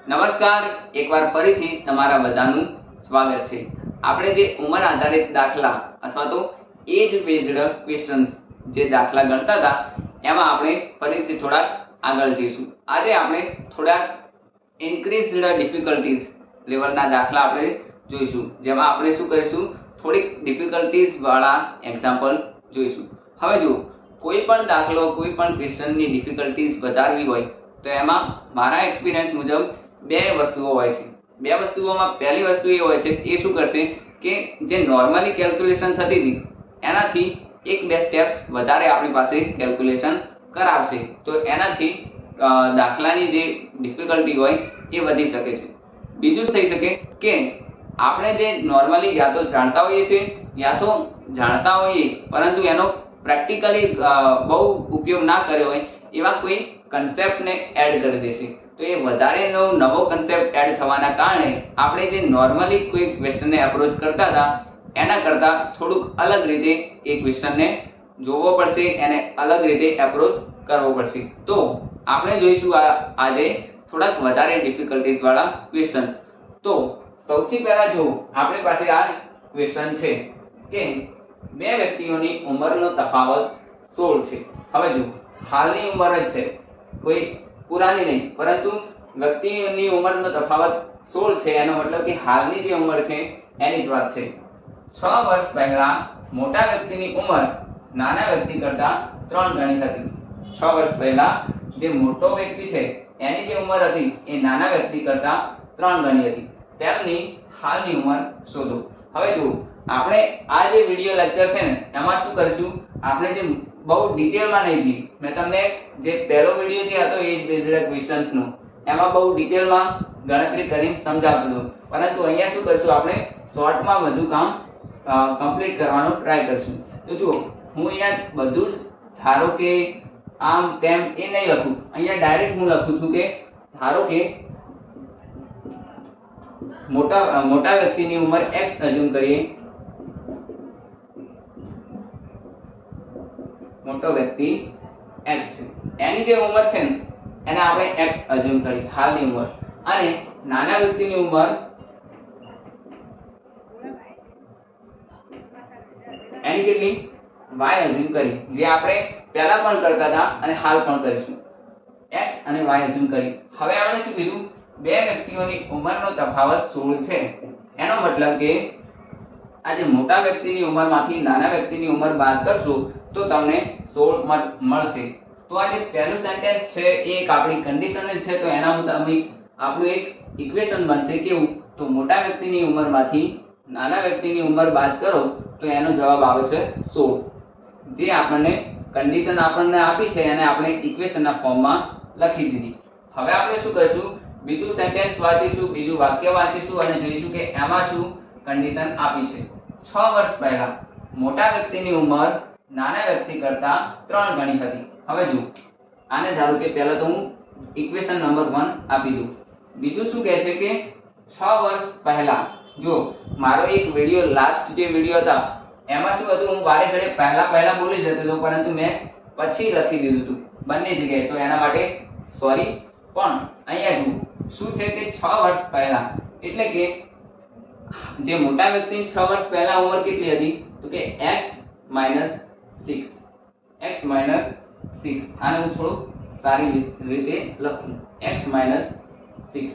નમસ્કાર, એકવાર ફરીથી તમારા બધાનું સ્વાગત છે। આપણે જે ઉંમર આધારિત દાખલા અથવા તો એજ બેઝડ ક્વેશ્ચન્સ જે દાખલા ગણતા હતા એમાં આપણે ફરીથી થોડા આગળ જઈશું। આજે આપણે થોડા ઇન્ક્રીઝડ ડિફિકલ્ટીઝ લેવલના દાખલા આપણે જોઈશું, જેમાં આપણે શું કરીશું, થોડીક ડિફિકલ્ટીઝ વાળા એક્ઝામ્પલ્સ જોઈશું। હવે જો કોઈ પણ દાખલો, કોઈ પણ ક્વેશ્ચનની ડિફિકલ્ટીઝ વધારવી હોય તો એમાં મારા એક્સપિરિયન્સ મુજબ બે વસ્તુઓ હોય છે। બે વસ્તુઓમાં પહેલી વસ્તુ એ હોય છે, એ શું કરશે કે જે નોર્મલી કેલ્ક્યુલેશન થતી હતી એનાથી એક બે સ્ટેપ્સ વધારે આપણી પાસે કેલ્ક્યુલેશન કરાવશે, તો એનાથી દાખલાની જે ડિફિકલ્ટી હોય એ વધી શકે છે। બીજું થઈ શકે કે આપણે જે નોર્મલી યા તો જાણતા હોઈએ છીએ યા તો જાણતા હોઈએ પરંતુ એનો પ્રેક્ટિકલી બહુ ઉપયોગ ના કર્યો હોય એવા કોઈ કન્સેપ્ટને એડ કરી દેશે, તો એ વધારેનો નવો કન્સેપ્ટ એડ થવાના કારણે આપણે જે નોર્મલી કોઈ ક્વેશ્ચનને એપ્રોચ કરતા હતા એના કરતાં થોડુંક અલગ રીતે એ ક્વેશ્ચનને જોવો પડશે, એને અલગ રીતે એપ્રોચ કરવો પડશે। તો આપણે જોઈશું આજે થોડાક વધારે ડિફિકલ્ટીઝ વાળા ક્વેશ્ચન્સ। તો સૌથી પહેલા જો આપણી પાસે આ ક્વેશ્ચન છે કે બે વ્યક્તિઓની ઉંમરનો તફાવત 16 છે। હવે જો હાલની ઉંમર જ છે, કોઈ પુરાની નહીં, પરંતુ વ્યક્તિની ઉંમરનો તફાવત 16 છે, એનો મતલબ કે હાલની જે ઉંમર છે એની જ વાત છે। 6 વર્ષ પહેલા મોટા વ્યક્તિની ઉંમર નાના વ્યક્તિ કરતા 3 ગણી હતી। 6 વર્ષ પહેલા જે મોટો વ્યક્તિ છે એની જે ઉંમર હતી એ નાના વ્યક્તિ કરતા 3 ગણી હતી। તેમની હાલની ઉંમર શોધો। હવે જો આપણે આ જે વિડિયો લેક્ચર છે ને એમાં શું કરીશું, આપણે જે બહુ ડિટેલમાં નહીં જઈએ, મેં તમને જે પહેલો વિડિયો જે હતો એજ બેઝડ ક્વેશ્ચન્સનો એમાં બહુ ડિટેલમાં ગણતરી કરીને સમજાવતો હતો, પરંતુ અહીંયા શું કરીશું, આપણે શોર્ટમાં બધું કામ કમ્પ્લીટ કરવાનો ટ્રાય કરીશું। તો જુઓ, હું અહીંયા બધું જ ધારો કે આમ તેમ એ નહીં લખું, અહીંયા ડાયરેક્ટ હું લખું છું કે ધારો કે મોટા વ્યક્તિની ઉંમર x અઝ્યુમ કરીએ, મોટો વ્યક્તિ x છે, એની જે ઉંમર છે ને એને આપણે x અઝ્યુમ કરી હાલની ઉંમર, અને નાના વ્યક્તિની ઉંમર એની કેટલી y અઝ્યુમ કરી, જે આપણે પહેલા પણ કરતા હતા અને હાલ પણ કરીશું, x અને y અઝ્યુમ કરી। હવે આપણે શું કીધું, બે વ્યક્તિઓની ઉંમરનો તફાવત 16 છે, એનો મતલબ કે આ જે મોટા વ્યક્તિની ઉંમરમાંથી નાના વ્યક્તિની ઉંમર બાદ કરશો તો તમને 16 મળશે। તો આ જે પહેલું સેન્ટેન્સ છે એ એક આપણી કન્ડિશન જ છે, તો એના મુતાબિક આપણું એક ઇક્વેશન બનશે કેવું, તો મોટા વ્યક્તિની ઉંમરમાંથી નાના વ્યક્તિની ઉંમર બાદ કરો તો એનો જવાબ આવે છે 16, જે આપણને કન્ડિશન આપણને આપી છે અને આપણે ઇક્વેશનના ફોર્મમાં લખી દીધી। હવે આપણે શું કરીશું, બીજું સેન્ટેન્સ વાંચીશું, બીજું વાક્ય વાંચીશું અને જોઈશું કે એમાં શું કન્ડિશન આપી છે। 6 વર્ષ પહેલા મોટા વ્યક્તિની ઉંમર નાના વ્યક્તિ કરતા 3 ગણી હતી। હવે જો આને ધારો કે પહેલા તો હું ઇક્વેશન નંબર 1 આપી દઉં, બીજું શું કહે છે કે 6 વર્ષ પહેલા, જો મારો એક વિડિયો લાસ્ટ જે વિડિયો હતા એમાં શું હતું, હું વારે ઘડે પહેલા બોલી જતો હતો, પરંતુ મેં પછી લખી દીધું હતું બંને જગ્યાએ, તો એના માટે સોરી। પણ અહીંયા જુઓ શું છે કે 6 વર્ષ પહેલા એટલે કે જે મોટા વ્યક્તિની 6 વર્ષ પહેલા ઉંમર કેટલી હતી, તો કે x - 6, x - 6, આને હું થોડું સારી રીતે લખું, x - 6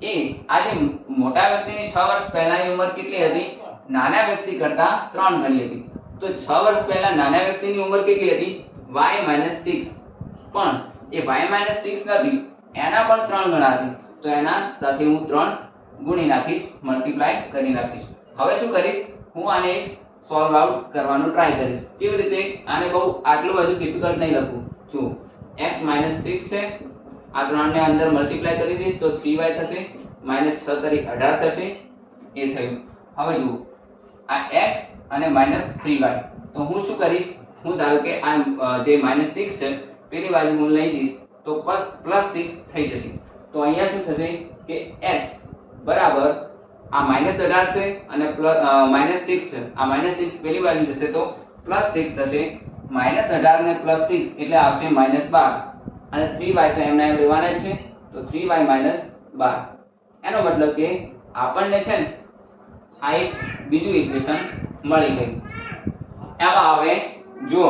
એ આ જે મોટા વ્યક્તિની 6 વર્ષ પહેલાની ઉંમર કેટલી હતી, નાના વ્યક્તિ કરતા 3 ગણી હતી। તો 6 વર્ષ પહેલા નાના વ્યક્તિની ઉંમર કેટલી હતી, y - 6, પણ એ y - 6 નથી, એના પણ 3 ગણા હતી, તો એના સાથે હું 3 ગુણી નાખીશ, મલ્ટીપ્લાય કરી નાખીશ। હવે શું કરીશ, હું આને સોલ્વ આઉટ કરવાનો ટ્રાય કરીશ। કેવી રીતે, આને બહુ આટલું બધું ડિફિકલ્ટ નહીં લખું। જો x - 6 છે, આ 3 ને અંદર મલ્ટીપ્લાય કરી દઈશ તો 3y થશે, -6 તરી 18 થશે, એ થયું। હવે જુઓ આ x અને -3y, તો હું શું કરીશ, હું ધારો કે આ જે -6 છે પેલી બાજુ હું લઈ જઈશ તો +6 થઈ જશે। તો અહીંયા શું થશે કે x બરાબર આ -18 છે અને -6 છે, આ -6 પેલી બાજુ જશે તો +6 થશે, -18 ને +6 એટલે આવશે -12, અને 3y તો એમના એમ રહેવાના જ છે, તો 3y 12. એનો મતલબ કે આપણને છે ને આ એક બીજું ઇક્વેશન મળી ગયું. એમાં હવે જુઓ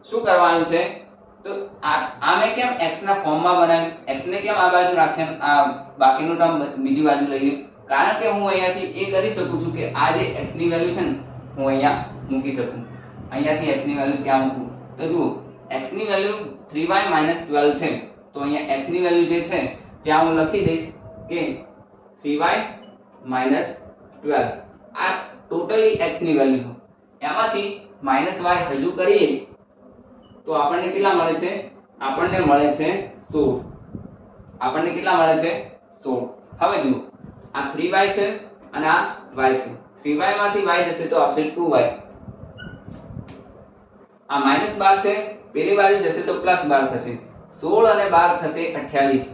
શું કરવાનું છે. તો આને કેમ x ના ફોર્મમાં બનાવ્યું, x ને કેમ આ બાજુ રાખ્યા, આ બાકીનું ટર્મ બીજી બાજુ લઈ ગયું? કારણ કે હું અહીંયાથી એ કરી શકું છું કે આ જે x ની વેલ્યુ છે ને હું અહીંયા મૂકી શકું. અહીંયાથી x ની વેલ્યુ ત્યાં મૂકું તો જુઓ x ની વેલ્યુ 3y - 12 છે. તો અહીંયા x ની વેલ્યુ જે છે ત્યાં હું લખી દઈશ કે 3y - 12. આ ટોટલી x ની વેલ્યુ. એમાંથી -y હજુ કરીએ તો આપણને કેટલા મળે છે? આપણને મળે છે 16. આપણને કેટલા મળે છે? 16. હવે જુઓ આ 3y છે અને આ y છે. 3y માંથી y જશે તો આવશે 2y. આ -12 છે, પેલી બાજુ જશે તો +12 થશે. 16 અને 12 થશે 28.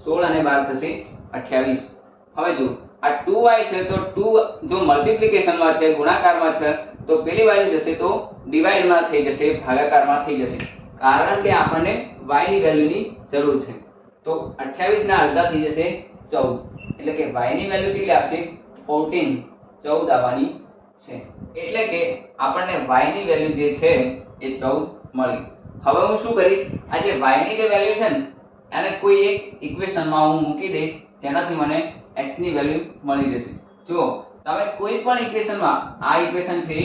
16 અને 12 થશે 28. હવે જુઓ આ 2y છે તો 2 જો મલ્ટીપ્લિકેશનમાં છે, ગુણાકારમાં છે, તો પેલી બાજુ જશે તો ડિવાઇડમાં થઈ જશે, ભાગાકારમાં થઈ જશે. કારણ કે આપણને y ની વેલ્યુની જરૂર છે. તો 28 ના અડધા થઈ જશે 14. એટલે કે y ની વેલ્યુ કેટલી આવશે? 14. 14 આવવાની છે. એટલે કે આપણને y ની વેલ્યુ જે છે એ 14 મળી. હવે હું શું કરીશ? આ જે y ની જે વેલ્યુ છે ને એને કોઈ એક ઇક્વેશનમાં હું મૂકી દઈશ, જેનાથી મને x ની વેલ્યુ મળી જશે. જુઓ તમે કોઈ પણ ઇક્વેશનમાં, આ ઇક્વેશન છે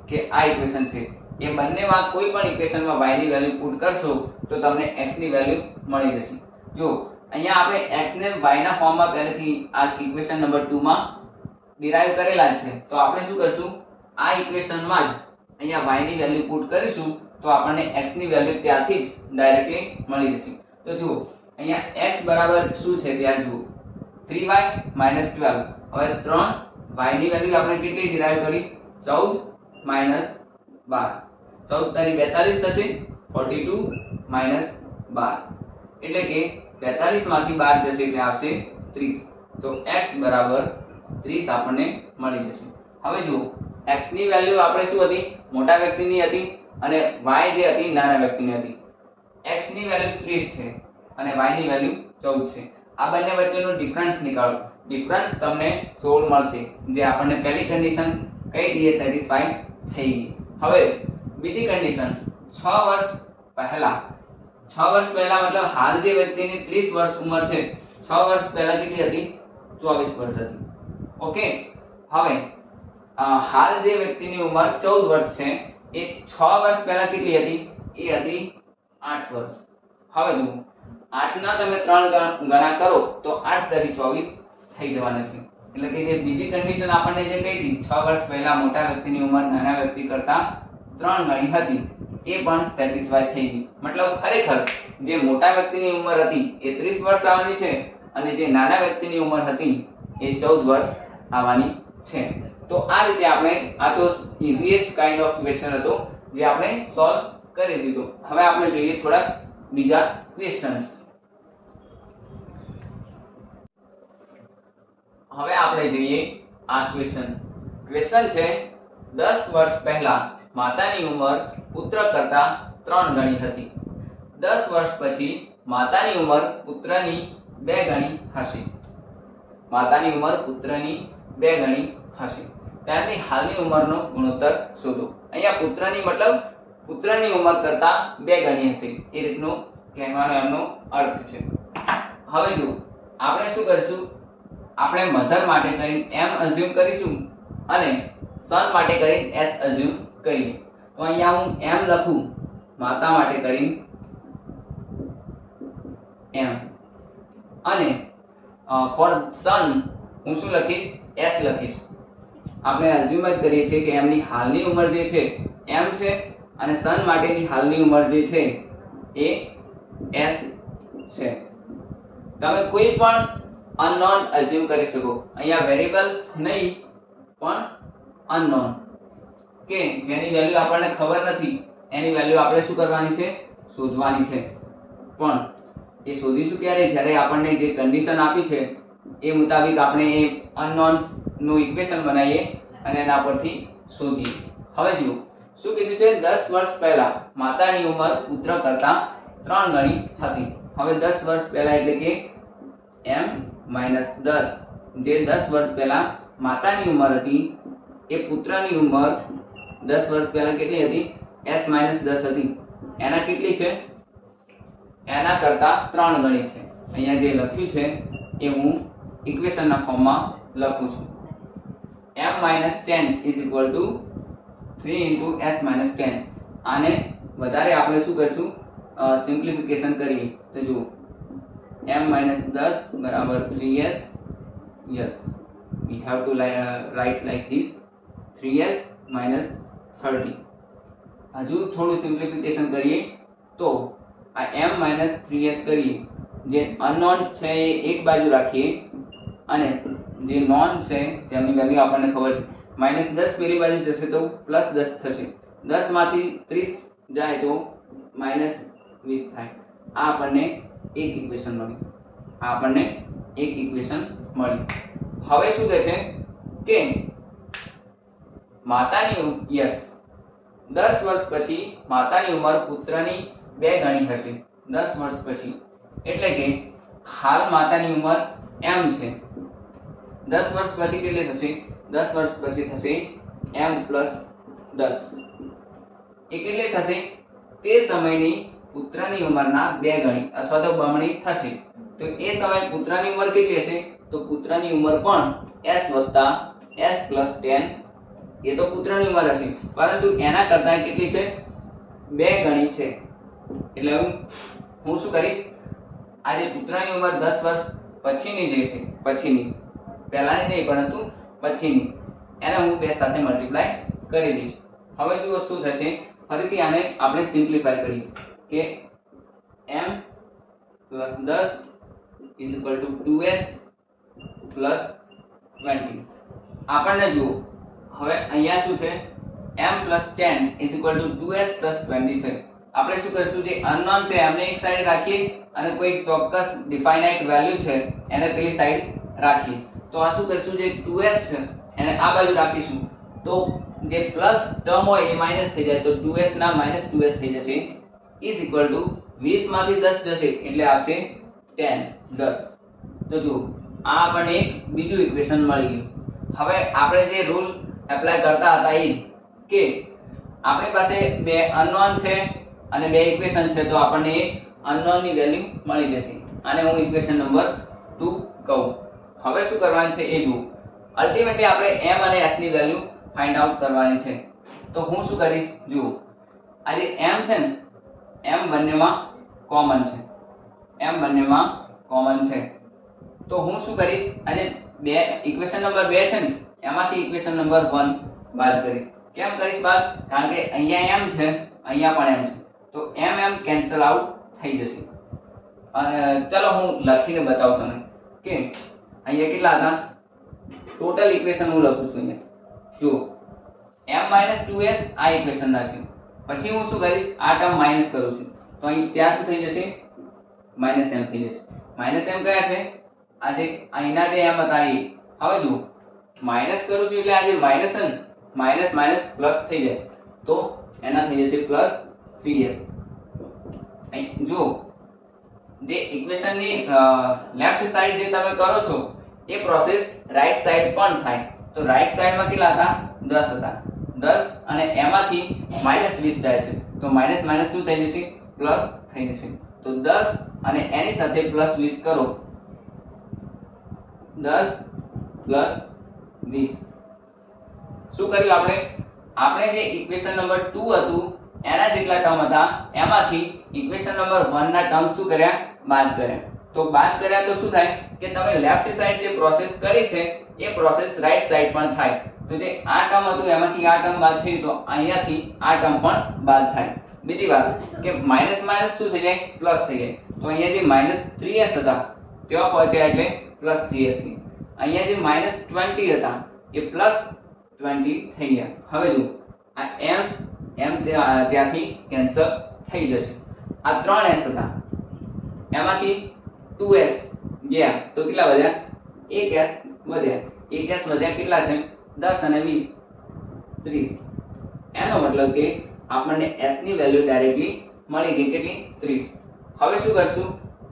કે આ ઇક્વેશન છે, એ બંનેમાં કોઈ પણ ઇક્વેશનમાં y ની વેલ્યુ પુટ કરશો તો તમને x ની વેલ્યુ મળી જશે. જો અહીંયા આપણે x ને y ના ફોર્મમાં પહેલેથી આ ઇક્વેશન નંબર 2 માં ડિરાઈવ કરેલા છે. તો આપણે શું કરશું? આ ઇક્વેશનમાં જ અહીંયા y ની વેલ્યુ પુટ કરીશું તો આપણને x ની વેલ્યુ ત્યાંથી જ ડાયરેક્ટલી મળી જશે. તો જુઓ અહીંયા x બરાબર શું છે ત્યાં જુઓ 3y - 12. હવે 3 y ની વેલ્યુ આપણે કેટલી ડિરાઈવ કરી? 14 - 12. 14 તારી 42 થશે. 42 - 12 એટલે કે 42 માંથી 12 જશે એટલે આવશે 30. તો x બરાબર 30 આપણને મળી જશે. હવે જુઓ x ની વેલ્યુ આપણે શું હતી? મોટા વ્યક્તિની હતી અને y જે હતી નાના વ્યક્તિની હતી. x ની વેલ્યુ 30 છે અને y ની વેલ્યુ 14 છે. આ બંને વચ્ચેનો ડિફરન્સ નીકાળો. ડિફરન્સ તમને 16 મળશે, જે આપણને પહેલી કન્ડિશન કઈ દીએ સેટિસ્ફાઈ થઈ ગઈ. હવે બીજી કન્ડિશન 6 વર્ષ પહેલા. 6 વર્ષ પહેલા મતલબ હાલ જે વ્યક્તિની 30 વર્ષ ઉંમર છે, 6 વર્ષ પહેલા કેટલી હતી? 24 વર્ષ હતી. ઓકે. હવે હાલ જે વ્યક્તિની ઉંમર 14 વર્ષ છે, એ 6 વર્ષ પહેલા કેટલી હતી? એ હતી 8 વર્ષ. હવે જુઓ 8 ના તમે 3 ગણા કરો તો 8 તરી 24 થઈ જવાના છે. એટલે કે જે બીજી કન્ડિશન આપણને જે કહી હતી 6 વર્ષ પહેલા મોટા વ્યક્તિની ઉંમર નાના વ્યક્તિ કરતા 3 ગણી હતી, એ પણ સેટિસ્ફાઈ થઈ ગઈ. મતલબ ખરેખર જે મોટા વ્યક્તિની ઉંમર હતી એ 30 વર્ષ આવવાની છે અને જે નાના વ્યક્તિની ઉંમર હતી એ 14 વર્ષ આવવાની છે. તો આ રીતે આપણે, આ તો ઇઝીએસ્ટ કાઇન્ડ ઓફ ક્વેશ્ચન હતો જે આપણે સોલ્વ કરી દીધો. હવે આપણે જોઈએ થોડા બીજા ક્વેશ્ચન્સ. હવે આપણે જોઈએ આ ક્વેશ્ચન. ક્વેશ્ચન છે 10 વર્ષ પહેલા માતાની ઉંમર પુત્ર કરતા 3 ગણી હતી. 10 વર્ષ પછી માતાની ઉંમર પુત્રની 2 ગણી હશે. માતાની ઉંમર પુત્રની 2 ગણી હશે. તેમની હાલની ઉંમરનો ગુણોત્તર શોધો. અહીંયા પુત્રની મતલબ પુત્રની ઉંમર કરતા 2 ગણી હશે, એ રીતનો કહેવાનો એમનો અર્થ છે. હવે જો આપણે શું કરીશું? આપણે મધર માટે કરીને m અઝ્યુમ કરીશું અને સન માટે કરીને s અઝ્યુમ કરીએ. તો અહીંયા હું m લખું માતા માટે કરીને m, અને ફોર સન હું શું લખીશ? s લખીશ. આપણે અઝ્યુમ જ કરીએ છીએ કે એમની હાલની ઉંમર જે છે m છે અને સન માટેની હાલની ઉંમર જે છે એ s છે. તમે કોઈ પણ અનનોન અઝ્યુમ કરી શકો. અહીંયા વેરિયેબલ નહીં પણ અનનોન, કે જેની વેલ્યુ આપણને ખબર નથી એની વેલ્યુ આપણે શું કરવાની છે? શોધવાની છે. પણ એ શોધીશું ક્યારે? જ્યારે આપણને જે કન્ડિશન આપી છે એ મુતાબિક આપણે એ અનનોન નું ઇક્વેશન બનાવીએ અને એના પરથી શોધીએ. હવે જુઓ શું કીધું છે? 10 વર્ષ પહેલા માતાની ઉંમર પુત્ર કરતા 3 ગણી હતી. હવે 10 વર્ષ પહેલા એટલે કે m માઇનસ 10 જે 10 વર્ષ પહેલા માતાની ઉંમર હતી એ પુત્રની ઉંમર 10 વર્ષ પહેલા કેટલી હતી? s માઇનસ 10 હતી. એના કેટલી છે? એના કરતા 3 ગણી છે. અહીંયા જે લખ્યું છે એ હું ઇક્વેશનના ફોર્મમાં લખું છું. m minus 10 is equal to 3 into s minus 10. આને વધારે આપણે શું કરશું? સિમ્પ્લિફિકેશન કરીએ તો જુઓ m માઇનસ 10 બરાબર 3s. Yes, we have to write like this 3s minus 30. હજુ થોડું સિમ્પ્લિફિકેશન કરીએ તો આ m માઇનસ 3s કરીએ. જે અનનોન્સ છે એ એક બાજુ રાખીએ અને જે નોન છે તેમની વેલ્યુ આપણને ખબર છે. માઇનસ 10 પેલી બાજુ જશે તો પ્લસ 10 થશે. 10 માંથી 30 જાય તો માઇનસ 20 થાય. આ આપણને એક ઇક્વેશન મળી. હવે શું કહે છે કે માતાની યસ 10 વર્ષ પછી માતાની ઉંમર પુત્રની 2 ગણી હશે. 10 વર્ષ પછી એટલે કે હાલ માતાની ઉંમર m છે. 10 વર્ષ પછી કેટલી થશે? 10 વર્ષ પછી થશે m પ્લસ 10. એ કેટલી થશે? તે સમયની પુત્રની ઉંમરના 2 ગણી અથવા તો બમણી થશે. તો એ સમયે પુત્રની ઉંમર કેટલી હશે? તો પુત્રની ઉંમર પણ s વત્તા s પ્લસ 10 એ તો પુત્રની ઉંમર હશે, પરંતુ એના કરતા કેટલી છે? 2 ગણી છે. એટલે હું શું કરીશ? આ જે પુત્રની ઉંમર 10 વર્ષ પછીની જે છે, પછીની, પહેલાની નહીં પરંતુ પછીની, એને હું 2 સાથે મલ્ટીપ્લાય કરી દઈશ. હવે જુઓ શું થશે. ફરીથી આને આપણે સિમ્પ્લિફાય કરીએ કે m plus 10 is equal to 2s plus 20. આપણને જુઓ હવે અહીંયા શું છે? m plus 10 is equal to 2s plus 20 છે. આપણે શું કરીશું? જે અનનોન છે એમને એક સાઈડ રાખીએ અને કોઈ ચોક્કસ ડિફાઇનાઇટ વેલ્યુ છે એને પેલી સાઈડ રાખીએ. તો આ શું કરીશું? જે 2s છે એને આ બાજુ રાખીશું તો જે પ્લસ ટર્મ હોય એ માઈનસ થઈ જાય, તો 2s ના માઈનસ 2s થઈ જશે. ઇઝ ઇક્વલ ટુ 20 માંથી 10 જશે એટલે આવશે 10. તો જુઓ આ આપણને એક બીજું ઇક્વેશન મળી ગયું. હવે આપણે જે રૂલ એપ્લાય કરતા હતા એ કે આપણી પાસે 2 અનનોન છે અને 2 ઇક્વેશન છે, તો આપણને એક અનનોન ની વેલ્યુ મળી જશે. આને હું ઇક્વેશન નંબર 2 કહું. હવે શું કરવાનું છે એ જુઓ. અલ્ટિમેટલી આપણે m અને s ની વેલ્યુ ફાઇન્ડ આઉટ કરવાની છે. તો હું શું કરીશ? જુઓ આ જે m છે ને, m બંનેમાં કોમન છે. તો હું શું કરીશ? આ જે ઇક્વેશન નંબર 2 છે ને એમાંથી ઇક્વેશન નંબર 1 બાદ કરીશ. કેમ કરીશ બાદ? કારણ કે અહીંયા m છે, અહીંયા પણ m છે, તો m કેન્સલ આઉટ થઈ જશે. અને ચલો હું લખીને બતાવું તમને કે અહીંયા કેટલા હતા. ટોટલ ઇક્વેશન હું લખું છું અહીંયા. જુઓ m માઇનસ 2s આ ઇક્વેશન ના છે. પછી હું શું કરીશ? આ ટર્મ માઇનસ કરું છું તો અહીં ત્યાં શું થઈ જશે? માઇનસ m થઈ જશે. માઇનસ m કયા છે? આ જે અહીંના જે m હતા એ. હવે જુઓ માઇનસ કરું છું એટલે આ જે માઇનસ છે ને માઇનસ માઇનસ પ્લસ થઈ જાય તો એના થઈ જશે પ્લસ 3s. અહીં જુઓ જે ઇક્વેશનની લેફ્ટ સાઈડ જે તમે કરો છો એ પ્રોસેસ રાઈટ સાઈડ પણ થાય. તો રાઈટ સાઈડમાં કેટલા હતા? 10 હતા. 10 અને એમાંથી માઇનસ 20 જાય છે તો માઇનસ માઇનસ શું થઈ જશે? પ્લસ થઈ જશે. તો 10 અને એની સાથે પ્લસ 20 કરો. 10 પ્લસ 20 શું કર્યું આપણે? આપણે જે ઇક્વેશન નંબર 2 હતું એના જેટલા ટર્મ હતા એમાંથી ઇક્વેશન નંબર 1 ના ટર્મ શું કર્યા? બાદ કર્યા. તો બાદ કર્યા તો શું થાય કે તમે લેફ્ટ સાઈડ જે પ્રોસેસ કરી છે એ પ્રોસેસ રાઈટ સાઈડ પણ થાય. તો જે આ ટર્મ હતું એમાંથી આ ટર્મ બાદ થઈ તો અહીંયાથી આ ટર્મ પણ બાદ થાય. બીજી વાત કે માઈનસ માઈનસ શું થઈ જાય? પ્લસ થઈ જાય. તો અહીંયા જે માઈનસ 3s હતા ત્યાં પહોંચ્યા એટલે પ્લસ 3s. અહીંયા જે માઈનસ 20 હતા એ પ્લસ 20 થઈ ગયા. હવે જુઓ આ m ત્યાંથી કેન્સલ થઈ જશે. આ 3s હતા એમાંથી 2s ગયા તો કેટલા વધ્યા? 1s વધ્યા. 1s વધ્યા કેટલા છે? 10 અને 20 30. એનો મતલબ કે આપણને s ની વેલ્યુ ડાયરેક્ટલી મળી ગઈ. કેટલી? 30. હવે શું કરશું?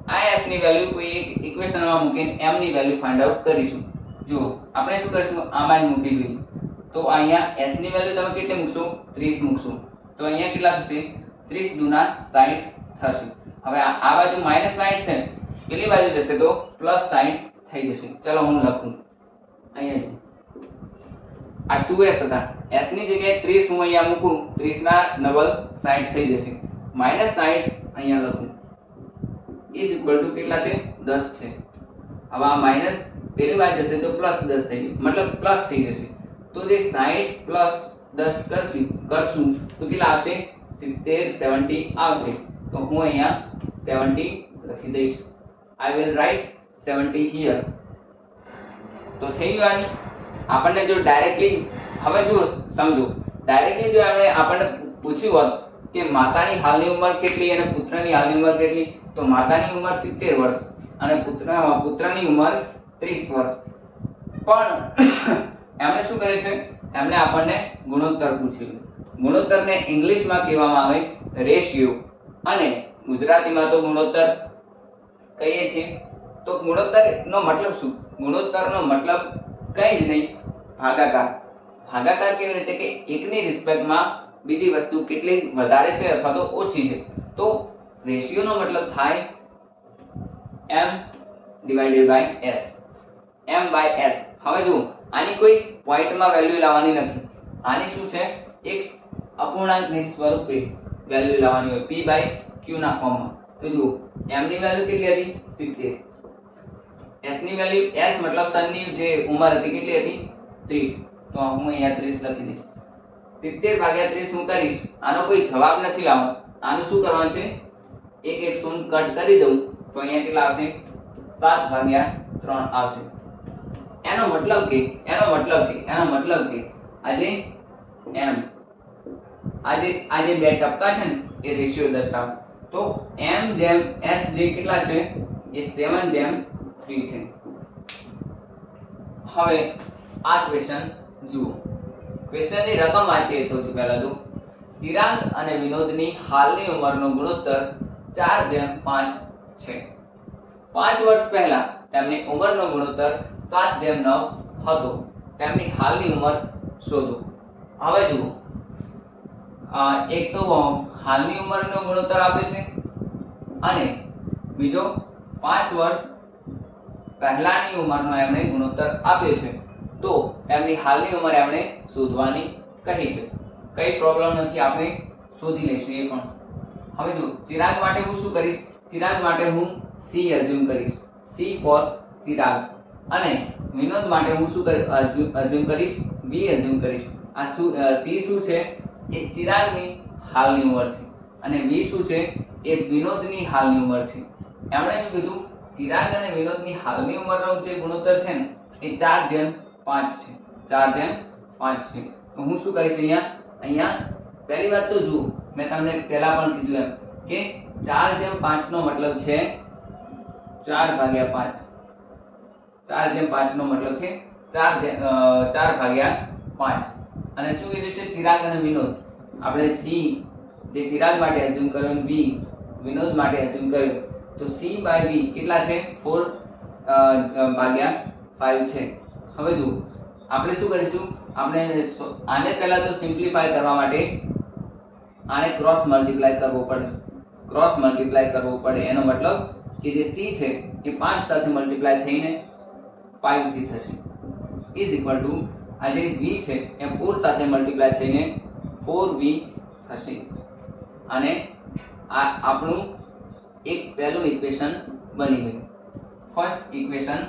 આ s ની વેલ્યુ કોઈ એક ઇક્વેશનમાં મૂકીને m ની વેલ્યુ ફાઇન્ડ આઉટ કરીશું. જુઓ આપણે શું કરીશું, આમાં જ મૂકી જોઈએ. તો અહીંયા s ની વેલ્યુ તમે કેટલી મૂકશો, 30 મૂકશો. તો અહીંયા કેટલા થશે, 30 દુના 60 થશે. હવે આ બાજુ -60 છે, પેલી બાજુ જશે તો +60 થઈ જશે. ચલો હું લખું. અહીંયા આ 2s હતા, s ની જગ્યાએ 30 હું અહીંયા મૂકું, 30 ના ડબલ 60 થઈ જશે. -60 અહીંયા લખું ઇઝ ઇક્વલ ટુ કેટલા છે, 10 છે. હવે આ માઈનસ પેલી બાજુ જશે તો +10 થઈ જશે, મતલબ પ્લસ થઈ જશે. તો જે 60 + 10 કરશું તો કેટલા આવશે, 70 70 આવશે. તો હું અહીંયા 70 લખી દઈશ. I will right 70 here. તો થઈ ગયું. આપણને જો ડાયરેક્ટલી, હવે જુઓ સમજો, ડાયરેક્ટલી જો આપણને પૂછ્યું હોત કે માતાની હાલની ઉંમર કેટલી અને પુત્રની હાલની ઉંમર કેટલી, તો માતાની ઉંમર 70 વર્ષ અને પુત્રની ઉંમર 30 વર્ષ. પણ એમણે શું કર્યું છે, એમણે આપણને ગુણોત્તર પૂછ્યું. ગુણોત્તરને ઇંગ્લિશમાં કહેવામાં આવે રેશિયો, અને ગુજરાતીમાં તો ગુણોત્તર કહીએ છીએ. તો ગુણોત્તરનો મતલબ શું, ગુણોત્તરનો મતલબ કંઈ જ નહીં, ભાગાકાર. ભાગાકાર કેવી રીતે કે એકની રિસ્પેક્ટમાં બીજી વસ્તુ કેટલી વધારે છે અથવા તો ઓછી છે. તો રેશિયોનો મતલબ થાય m/s, m/s. હવે જુઓ, આની કોઈ પોઈન્ટમાં વેલ્યુ લાવવાની નથી. આની શું છે, એક અપૂર્ણાંકની સ્વરૂપે વેલ્યુ લાવવાની હોય, p/q ના ફોર્મમાં. તો જુઓ, m ની વેલ્યુ કેટલી હતી, 70. s ની વેલ્યુ, s મતલબ સનની જે ઉંમર હતી કેટલી હતી, 30. તો હું અહીંયા 30 લખી દઈશ. 70/30 હું કરીશ. આનો કોઈ જવાબ નથી લાવવાનો. આનું શું કરવાનું છે, એક શૂન્ય કટ કરી દઉં તો અહીંયા કેટલા આવશે, 7/3 આવશે. એનો મતલબ કે આજે આજે બે ટપકા છે ને એ રેશિયો દર્શાવે. તો m/s જે કેટલા છે એ 7/3 છે. હવે આ ક્વેશ્ચન જુઓ. ક્વેશ્ચનની રકમ વાંચીએ. સૌથી પહેલા તો ચિરાગ અને વિનોદની હાલની ઉંમરનો ગુણોત્તર 4/5 છે. 5 વર્ષ પહેલા તેમની ઉંમરનો ગુણોત્તર 7/9 હતો. તેમની હાલની ઉંમર શોધો. હવે જુઓ, એક તો હાલની ઉંમરનો ગુણોત્તર આપે છે અને બીજો 5 વર્ષ પહેલાની ઉંમરનો એમણે ગુણોત્તર આપ્યો છે. તો એમની હાલની ઉંમર એમણે શોધવાની કહી છે. કઈ પ્રોબ્લેમ નથી, આપણે શોધી લઈશું એ પણ. હવે જો ચિરાગ માટે હું શું કરીશ, ચિરાગ માટે હું C અઝ્યુમ કરીશ, C ફોર ચિરાગ. અને વિનોદ માટે હું શું અઝ્યુમ કરીશ, V અઝ્યુમ કરીશ. આ C શું છે, એ ચિરાગની હાલની ઉંમર છે અને V શું છે, એ વિનોદની હાલની ઉંમર છે. એમણે શું કીધું, ચિરાગ અને વિનોદની હાલની ઉંમરનો જે ગુણોત્તર છે ને એ 4/5 છે, 4/5 છે. તો હું શું કરીશ, અહીંયા પહેલી વાત તો જુઓ, મેં તમને પહેલા પણ કીધું એમ કે 4/5 નો મતલબ છે 4/5. 4/5 નો મતલબ છે 4/5. અને શું કીધું છે, ચિરાગ અને વિનોદ. આપણે C જે ચિરાગ માટે અઝ્યુમ કર્યો, V વિનોદ માટે અઝ્યુમ કર્યો. તો C/V કેટલા છે, 4/5 છે. હવે જુઓ, આપણે શું કરીશું, આપણે આને પહેલા તો સિમ્પ્લિફાય કરવા માટે આને ક્રોસ મલ્ટીપ્લાય કરવો પડે. એનો મતલબ કે જે C છે એ 5 સાથે મલ્ટીપ્લાય થઈને 5C થશે, ઇઝ ઇક્વલ ટુ આ જે V છે એ 4 સાથે મલ્ટીપ્લાય થઈને 4V થશે. અને આ આપણું એક પહેલું ઇક્વેશન બની ગયું, ફર્સ્ટ ઇક્વેશન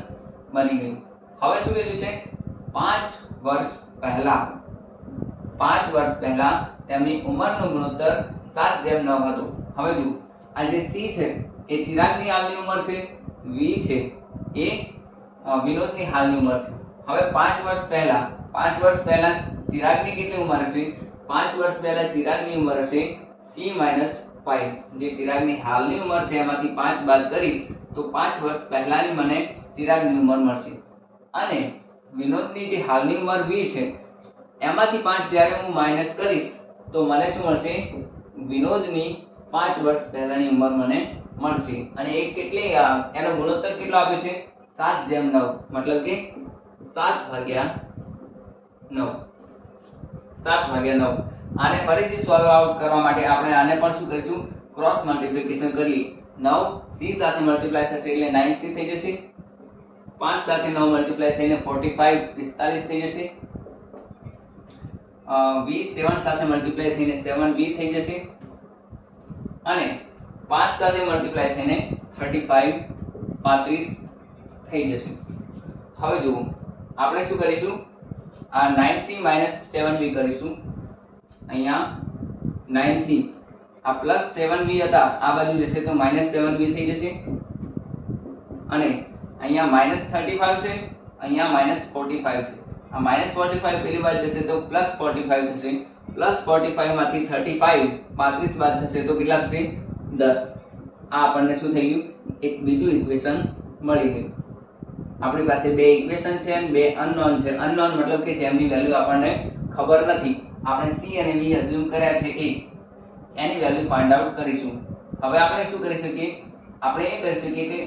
બની ગયું. હવે શું કીધું છે, 5 વર્ષ પહેલા તેમની ઉંમરનો ગુણોત્તર 7/9 હતો. હવે જુઓ, આ જે C છે એ ચિરાગની હાલની ઉંમર છે, V છે એ વિનોદની હાલની ઉંમર છે. હવે 5 વર્ષ પહેલા ચિરાગની કેટલી ઉંમર હશે, 5 વર્ષ પહેલા ચિરાગની ઉંમર હશે C-5. જે ચિરાગની હાલની ઉંમર છે એમાંથી 5 બાદ કરીશ તો 5 વર્ષ પહેલાની મને ચિરાગની ઉંમર મળશે. અને વિનોદની જે હાલની ઉંમર V છે એમાંથી 5 જ્યારે હું માઈનસ કરીશ તો મને શું મળશે, વિનોદની 5 વર્ષ પહેલાની ઉંમર મને મળશે અને એ કેટલી એનો ગુણોત્તર કેટલો આપ્યો છે 7:9 મતલબ કે 7/9 7/9 આને ફરીથી સોલ્વ આઉટ કરવા માટે આપણે આને પણ શું કરીશું ક્રોસ મલ્ટીપ્લિકેશન કરીએ 9 c સાથે મલ્ટીપ્લાય થશે એટલે 9c થઈ જશે 5 સાથે 9 મલ્ટીપ્લાય થઈને 45 થઈ જશે 20 7 સાથે મલ્ટીપ્લાય થઈને 7v થઈ જશે અને 5 સાથે મલ્ટીપ્લાય થઈને 35 થઈ જશે। હવે જુઓ આપણે શું કરીશું આ 9c 7v કરીશું અહીંયા 9c આ પ્લસ 7v હતા આ બાજુ જશે તો -7v થઈ જશે અને અહીંયા -35 છે અહીંયા -45 છે આ -45 પેલી બાજુ જશે તો +45 થશે +45 માંથી 35 બાદ થશે તો કેટલા થશે 10 આ આપણને શું થઈ ગયું એક બીજું ઇક્વેશન મળી ગયું। આપણી પાસે બે ઇક્વેશન છે અને બે અનનોન છે। અનનોન મતલબ કે જેમની વેલ્યુ આપણને ખબર નથી આપણે c અને v અઝ્યુમ કર્યા છે એની વેલ્યુ ફાઇન્ડ આઉટ કરીશું। હવે આપણે શું કરી શકીએ આપણે એ કરી શકીએ કે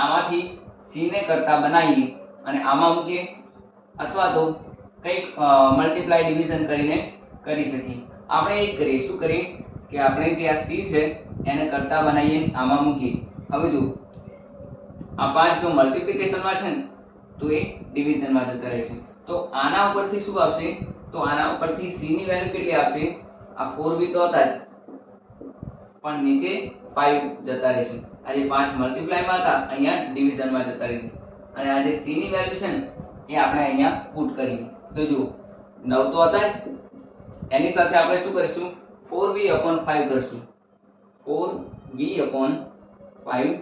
આમાંથી c ને કરતા બનાવીએ અને આમાં મૂકીએ અથવા તો કંઈક મલ્ટીપ્લાય ડિવિઝન કરીને કરી શકીએ। આપણે એ જ કરીએ શું કરીએ કે આપણે જે આ c છે એને કરતા બનાવીએ આમાં મૂકીએ। હવે જો આ 5 જો મલ્ટીપ્લિકેશનમાં છે ને તો એ ડિવિઝનમાં જતા રહેશે તો આના ઉપરથી શું આવશે તો આના ઉપરથી c ની વેલ્યુ કેટલી આવશે આ 4b તો હતા જ પણ નીચે 5 જતા રહેશે આ જે 5 મલ્ટીપ્લાયમાં હતા અહીંયા ડિવિઝનમાં જતા રહેશે અને આ જે c ની વેલ્યુ છે ને એ આપણે અહીંયા પુટ કરીએ તો જો 9 તો હતા જ એની સાથે આપણે શું કરીશું 4v/5 કરશું 4v/5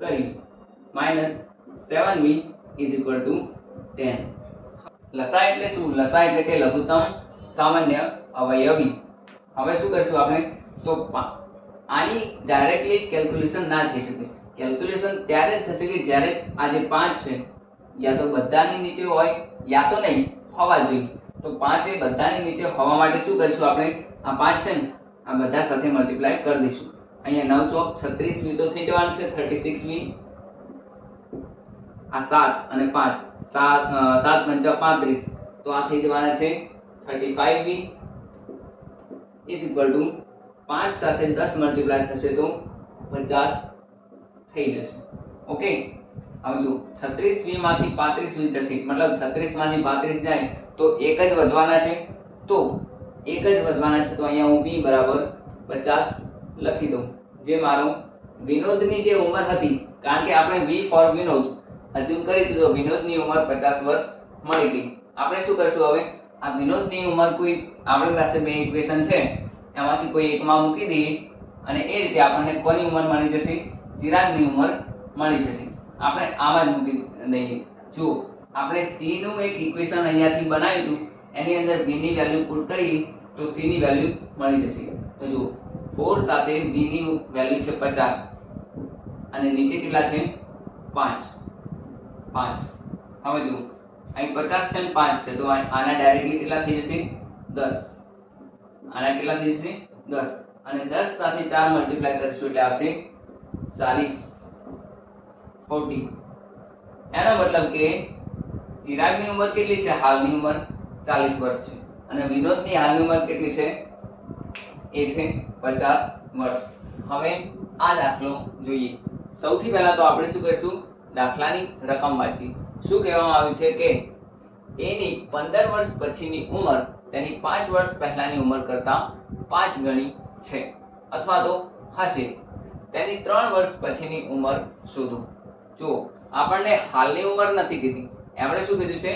કરી -7v = 10 લસાઅ એટલે શું લસાઅ એટલે કે લઘુત્તમ સામાન્ય અવયવી। હવે શું કરશું આપણે તો આની ડાયરેક્ટલી કેલ્ક્યુલેશન ના થઈ શકે કેલ્ક્યુલેશન ત્યારે જ થશે કે જ્યારે આ જે 5 છે યા તો બધાની નીચે હોય યા તો નહીં હોવા જોઈએ તો 5 એ બધાની નીચે હોવા માટે શું કરીશું આપણે આ 5 છે ને આ બધા સાથે મલ્ટીપ્લાય કરી દઈશું અહીંયા 9 ચોક 36v તો થઈ જવાનું છે 36v આ 7 અને 5 7 પંચા 35 તો આ થઈ જવાના છે 35v = 5 સાથે 10 મલ્ટીપ્લાય થશે તો 50 થઈ જશે ઓકે। હવે જો 36v માંથી 35v જશે મતલબ 36 માંથી 35 જાય તો એક જ વધવાના છે તો અહીંયા હું v = 50 લખી દઉં જે મારો વિનોદની જે ઉંમર હતી કારણ કે આપણે v ફોર વિનોદ અઝ્યુમ કરી દીધો વિનોદની ઉંમર 50 વર્ષ મળી ગઈ। આપણે શું કરશું હવે આ વિનોદની ઉંમર કોઈ આપણી પાસે બે ઇક્વેશન છે એમાંથી કોઈ એકમાં મૂકી દઈએ અને એ રીતે આપણને કોની ઉંમર મળી જશે ચિરાગની ઉંમર મળી જશે આપણે આમાં જ મૂકી દઈએ। જો આપણે c નું એક ઇક્વેશન અહીંયાથી બનાવ્યું હતું એની અંદર v ની વેલ્યુ પુટ કરી તો c ની વેલ્યુ મળી જશે તો જો 4 સાથે v ની વેલ્યુ છે 50 અને નીચે કેટલા છે 5 હવે જો અહીં 50 છે ને 5 છે તો આના ડાયરેક્ટલી કેટલા થઈ જશે 10 આના કેટલા થઈ જશે 10 અને 10 સાથે 4 મલ્ટીપ્લાય કરીશું એટલે આવશે 40 40 એનો મતલબ કે ચિરાગની ઉંમર કેટલી છે હાલની ઉંમર 40 વર્ષ છે અને વિનોદની હાલની ઉંમર કેટલી છે એ છે 50 વર્ષ। હવે આ દાખલો જોઈએ સૌથી પહેલા તો આપણે શું કરીશું દાખલાની રકમ વાંચી શું કહેવામાં આવ્યું છે કે એની 15 વર્ષ પછીની ઉંમર તેની 5 વર્ષ પહેલાની ઉંમર કરતાં 5 ગણી છે અથવા તો હશે તેની 3 વર્ષ પછીની ઉંમર શોધો। જો આપણને હાલની ઉંમર નથી કીધી એમણે શું કીધું છે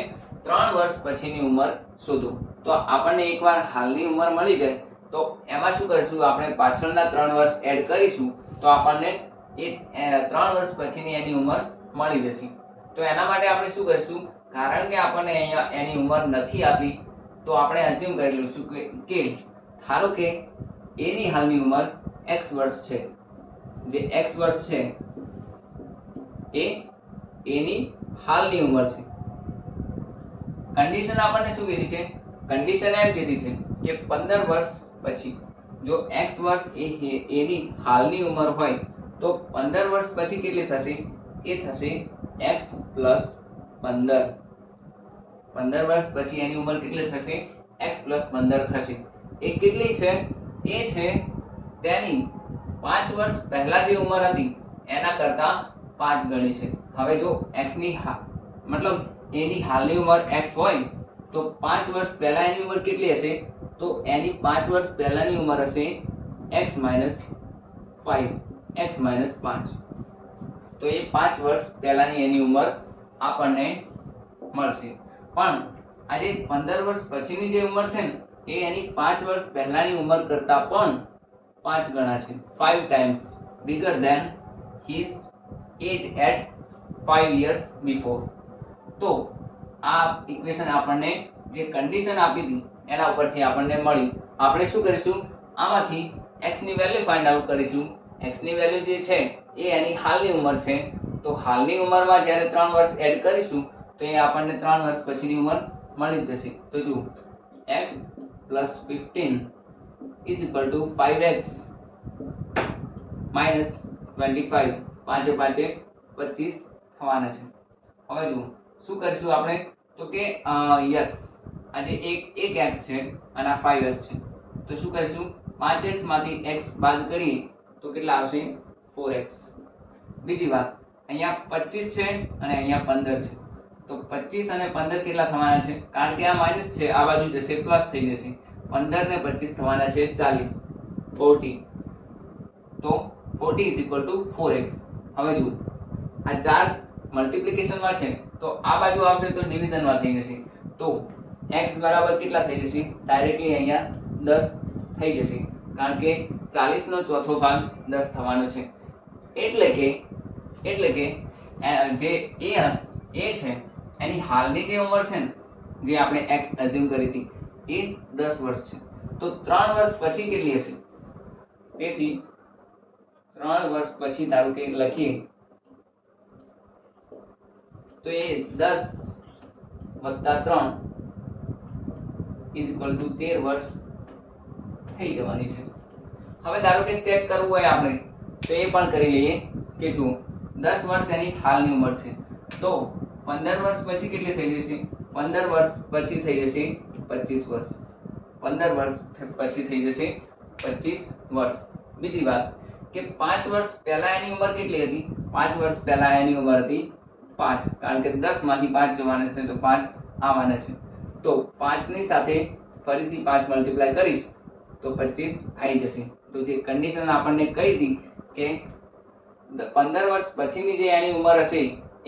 3 વર્ષ પછીની ઉંમર શોધો તો આપણને એકવાર હાલની ઉંમર મળી જાય તો એમાં શું કરીશું આપણે પાછળના 3 વર્ષ એડ કરીશું તો આપણને એ 3 વર્ષ પછીની એની ઉંમર મળી જશે। તો એના માટે આપણે શું કરીશું કારણ કે આપણને અહીંયા એની ઉંમર નથી આપી તો આપણે અઝ્યુમ કરી લઈશું કે ધારો કે એની હાલની ઉંમર x વર્ષ છે જે x વર્ષ છે એ એની હાલની ઉંમર છે। કન્ડિશન આપણને શું કીધી છે કન્ડિશન એમ કીધી છે કે 15 વર્ષ પછી જો x વર્ષ એ એની હાલની ઉંમર હોય તો તો 15 વર્ષ પછી કેટલી થશે? એ થશે x પ્લસ 15. 15 વર્ષ પછી એની ઉંમર કેટલી થશે? x પ્લસ 15 થશે. એ કેટલી છે? એ છે તેની 5 વર્ષ પહેલા જે ઉંમર હતી એના કરતા 5 ગણી છે. હવે જો x ની મતલબ એની હાલની ઉંમર x હોય તો 5 વર્ષ પહેલા એની ઉંમર કેટલી હશે? તો એની 5 વર્ષ પહેલાની ઉંમર હશે x minus 5, x minus 5. તો એ 5 વર્ષ પહેલાની એની ઉંમર આપણને મળશે. પણ આજે 15 વર્ષ પછીની જે ઉંમર છે ને એ એની 5 વર્ષ પહેલાની ઉંમર કરતા પણ 5 ગણા છે. 5 times bigger than his age at 5 years before. તો આ ઇક્વેશન આપણને જે કન્ડિશન આપી હતી એના ઉપરથી આપણને મળ્યું. આપણે શું કરીશું? આમાંથી x ની વેલ્યુ ફાઇન્ડ આઉટ કરીશું. x ની વેલ્યુ જે છે એ એની હાલની ઉંમર છે. તો હાલની ઉંમરમાં જ્યારે 3 વર્ષ એડ કરીશું તો એ આપણને 3 વર્ષ પછીની ઉંમર મળી જશે. તો જો x plus 15 is equal to 5x minus 25. 5 5 25 થવાના છે. હવે જુઓ શું કરીશું આપણે? તો કે યસ આજે એક x છે અને આ 5x છે. તો શું કરીશું? 5x માંથી x બાદ કરીએ તો કેટલા આવશે? 4x. બીજી વાત, અહીંયા 25 છે અને અહીંયા 15 છે. તો 25 અને 15 કેટલા થવાના છે? કારણ કે આ માઇનસ છે, આ બાજુ જશે પ્લસ થઈ જશે. 15 ને 25 થવાના છે 40, 40. તો 40 is equal to 4x. હવે જુઓ આ 4 મલ્ટીપ્લિકેશનમાં છે તો આ બાજુ આવશે તો ડિવિઝનમાં થઈ જશે. તો x બરાબર કેટલા થઈ જશે? ડાયરેક્ટલી અહીંયા 10 થઈ જશે. કારણ કે 40 નો ચોથો ભાગ 10 થવાનો છે. એટલે કે જે a છે એની હાલની જે ઉંમર છે ને જે આપણે x અઝ્યુમ કરી હતી એ 10 વર્ષ છે. તો 3 વર્ષ પછી કેટલી હશે? તેથી 3 વર્ષ પછી ધારો કે લખીએ તો એ 10 વત્તા 3 ઇઝ ઇક્વલ ટુ 13 વર્ષ થઈ જવાની છે. હવે ધારો કે ચેક કરવું હોય આપણે તો એ પણ કરી લઈએ કે જો 10 વર્ષ એની હાલની ઉંમર છે તો 15 વર્ષ પછી કેટલી થઈ જશે? 15 વર્ષ પછી થઈ જશે 25 વર્ષ. 15 વર્ષ પછી થઈ જશે 25 વર્ષ. બીજી વાત કે 5 વર્ષ પહેલા એની ઉંમર કેટલી હતી? 5 વર્ષ પહેલા એની ઉંમર હતી 5. કારણ કે 10 માંથી 5 જવાના છે તો 5 આવવાના છે. તો 5 ની સાથે ફરીથી 5 મલ્ટીપ્લાય કરીશ તો 25 આવી જશે. તો જે કન્ડિશન આપણને કહી હતી કે 15 વર્ષ પછીની જે એની ઉંમર હશે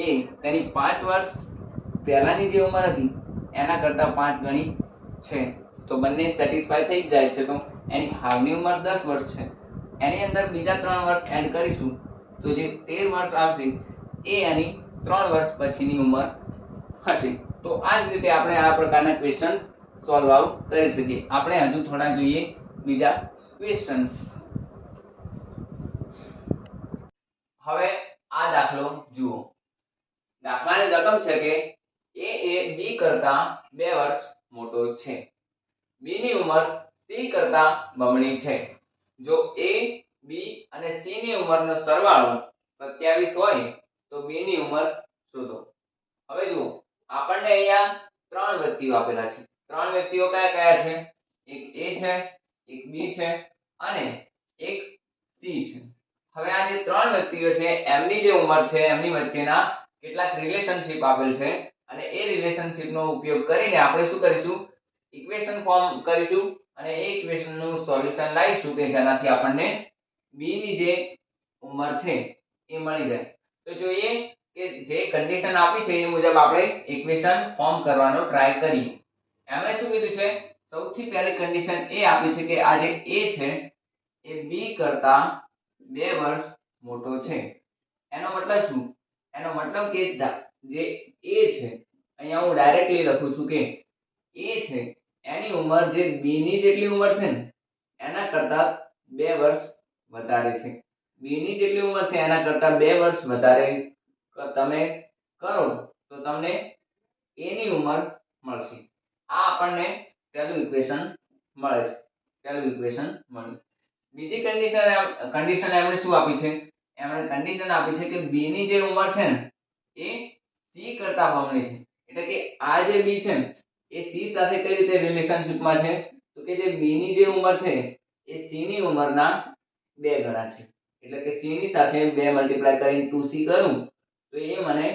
એ તેની 5 વર્ષ પહેલાની જે ઉંમર હતી એના કરતા 5 ગણી છે. તો બંને સેટિસ્ફાય થઈ જાય છે. તો એની હાલની ઉંમર 10 વર્ષ છે, એની અંદર બીજા 3 વર્ષ એડ કરીશું તો જે 13 વર્ષ આવશે એ એની 3 વર્ષ પછીની ઉંમર હશે. તો આ જ રીતે આપણે આ પ્રકારના ક્વેશ્ચન સોલ્વ આઉટ કરી શકીએ. આપણે હજુ થોડા જોઈએ બીજા ક્વેશ્ચન્સ. હવે આ દાખલો જુઓ. દાખલાની રકમ છે કે a એ b કરતા 2 વર્ષ મોટો છે. b ની ઉંમર c કરતા બમણી છે. જો a, b અને c ની ઉંમરનો સરવાળો 27 હોય તો b ની ઉંમર શોધો. હવે જુઓ આપણને અહીંયા 3 વ્યક્તિઓ આપેલા છે. 3 વ્યક્તિઓ કયા કયા છે? એક a છે, એક b છે અને એક c છે. હવે આ જે 3 વ્યક્તિઓ છે એમની જે ઉંમર છે એમની વચ્ચેના કેટલાક રિલેશનશિપ આપેલ છે અને એ રિલેશનશિપનો ઉપયોગ કરીને આપણે શું કરીશું? ઇક્વેશન ફોર્મ કરીશું અને એ ઇક્વેશનનું સોલ્યુશન લાવીશું કે જેનાથી આપણને b ની જે ઉંમર છે એ મળી જાય. તો જોઈએ કે જે કન્ડિશન આપી છે એ મુજબ આપણે ઇક્વેશન ફોર્મ કરવાનો ટ્રાય કરીએ. એમણે શું કીધું છે? સૌથી પહેલી કન્ડિશન એ આપી છે કે આ જે a છે એ b કરતા 2 વર્ષ મોટો છે. એનો મતલબ શું? એનો મતલબ કે જે a છે અહીંયા હું ડાયરેક્ટલી લખું છું કે a છે એની ઉંમર જે b ની જેટલી ઉંમર છે ને એના કરતા 2 વર્ષ વધારે છે. b ની જેટલી ઉંમર છે એના કરતા 2 વર્ષ વધારે તમે કરો તો તમને a ની ઉંમર મળશે. આ આપણને પહેલું ઇક્વેશન મળે છે. પહેલું ઇક્વેશન મળ્યું. બીજી કન્ડિશન એમણે શું આપી છે? એમણે કન્ડિશન આપી છે કે બી ની જે ઉંમર છે ને એ સી કરતા બમણી છે. એટલે કે આ જે બી છે ને એ સી સાથે કઈ રીતે રિલેશનશિપમાં છે, તો કે જે બી ની જે ઉંમર છે એ સી ની ઉંમરના 2 ગણા છે. એટલે કે સી ની સાથે 2 મલ્ટીપ્લાય કરીને 2c કરું તો એ મને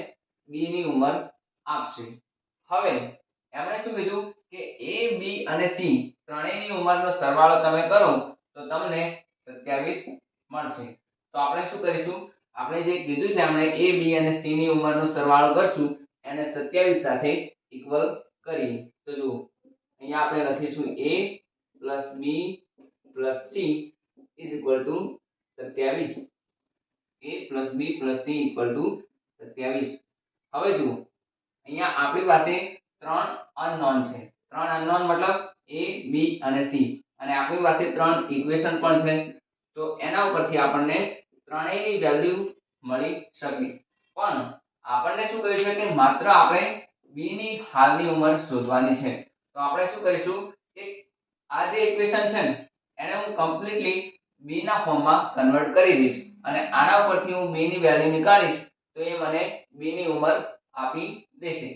બી ની ઉંમર આપશે. હવે એમણે શું કીધું કે એ બી અને સી ત્રણેયની ઉંમરનો સરવાળો તમે કરો તો તમને 27 મળશે. તો આપણે શું કરીશું, આપણે જે કીધું છે આપણે એ બી અને સી ની ઉંમરનો સરવાળો કરશું એને 27 સાથે ઇક્વલ કરીએ. તો જુઓ અહીંયા આપણે લખીશું a + b + c is equal to 27. a + b + c equal to 27. હવે જુઓ અહીંયા આપણી પાસે 3 અનનોન છે. 3 અનનોન મતલબ a b અને c, અને આપણી પાસે 3 ઇક્વેશન પણ છે. તો એના ઉપરથી આપણને ત્રણેયની વેલ્યુ મળી શકે. પણ આપણને શું કહ્યું છે કે માત્ર આપણે b ની હાલની ઉંમર શોધવાની છે. તો આપણે શું કરીશું કે આ જે ઇક્વેશન છે ને એને હું કમ્પ્લીટલી b ના ફોર્મમાં કન્વર્ટ કરી દઈશ અને આના ઉપરથી હું b ની વેલ્યુ નીકાળીશ તો એ મને b ની ઉંમર આપી દેશે.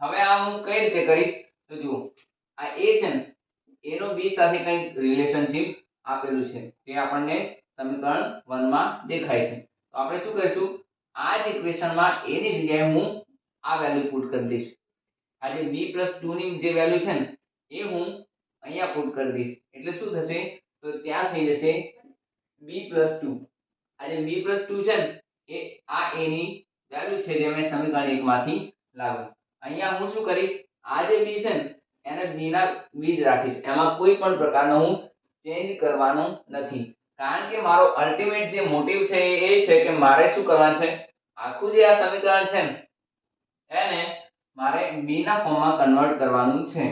હવે આ હું કઈ રીતે કરીશ, તો જુઓ આ a છે ને એનો b સાથે કંઈક રિલેશનશિપ આપેલું છે જે આપણને સમીકરણ 1 માં દેખાય છે. તો આપણે શું કરીશું, આ જ ઇક્વેશનમાં a ની જગ્યાએ હું આ વેલ્યુ પુટ કરી દઈશ. આ જે b + 2 ની જે વેલ્યુ છે ને એ હું અહીંયા પુટ કરી દઈશ. એટલે શું થશે, તો ત્યાં થઈ જશે b + 2. આ જે b + 2 છે ને એ આ a ની વેલ્યુ છે જે મેં સમીકરણ 1 માંથી લાવ્યો. અહીંયા હું શું કરીશ, આ જે b છે ને એને b ના b જ રાખીશ. એમાં કોઈ પણ પ્રકારનો હું ચેન્જ કરવાનો નથી. કારણ કે મારો અલ્ટિમેટ જે મોટિવ છે એ છે કે મારે શું કરવાનું છે, આખું જે આ સમીકરણ છે ને એને મારે b ના ફોર્મમાં કન્વર્ટ કરવાનું છે.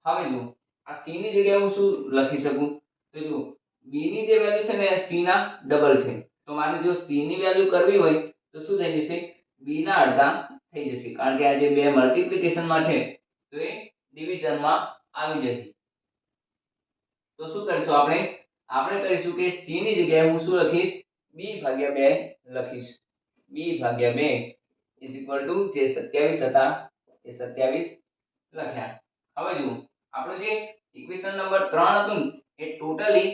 હવે જુઓ આ c ની જગ્યાએ હું શું લખી શકું, તો જુઓ b ની જે વેલ્યુ છે ને એ c ના ડબલ છે. તો મારે જો c ની વેલ્યુ કરવી હોય તો શું થઈ જશે, b ના અડધા થઈ જશે. કારણ કે આ જે બે મલ્ટીપ્લિકેશનમાં છે તો એ ડિવિઝનમાં આવી જશે. તો શું કરીશું આપણે કરીશું કે c ની જગ્યાએ હું શું લખીશ, b/2 લખીશ. b/2 ઇઝ ઇક્વલ ટુ જે 27 હતા એ 27 લખ્યા. હવે જુઓ આપણું જે ઇક્વેશન નંબર 3 હતું ને એ ટોટલી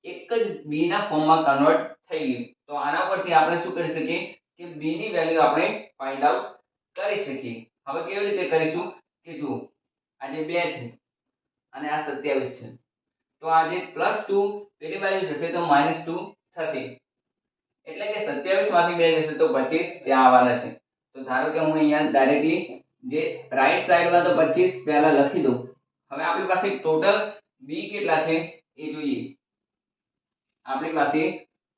એક જ b ના ફોર્મમાં કન્વર્ટ થઈ ગયું. તો આના પરથી આપણે શું કરી શકીએ કે b ની વેલ્યુ આપણે ફાઇન્ડ આઉટ કરી શકીએ. હવે કેવી રીતે કરીશું કે જુઓ આ જે 2 છે અને આ 27 છે, તો આ જે +2 પેલી બાજુ જશે તો -2 થશે. એટલે કે 27 માંથી 2 જશે તો 25 ત્યાં આવવાના છે. તો ધારો કે હું અહીંયા ડાયરેક્ટલી જે રાઈટ સાઈડમાં તો 25 પહેલા લખી દઉં. હવે આપણી પાસે ટોટલ b કેટલા છે એ જોઈએ. આપણી પાસે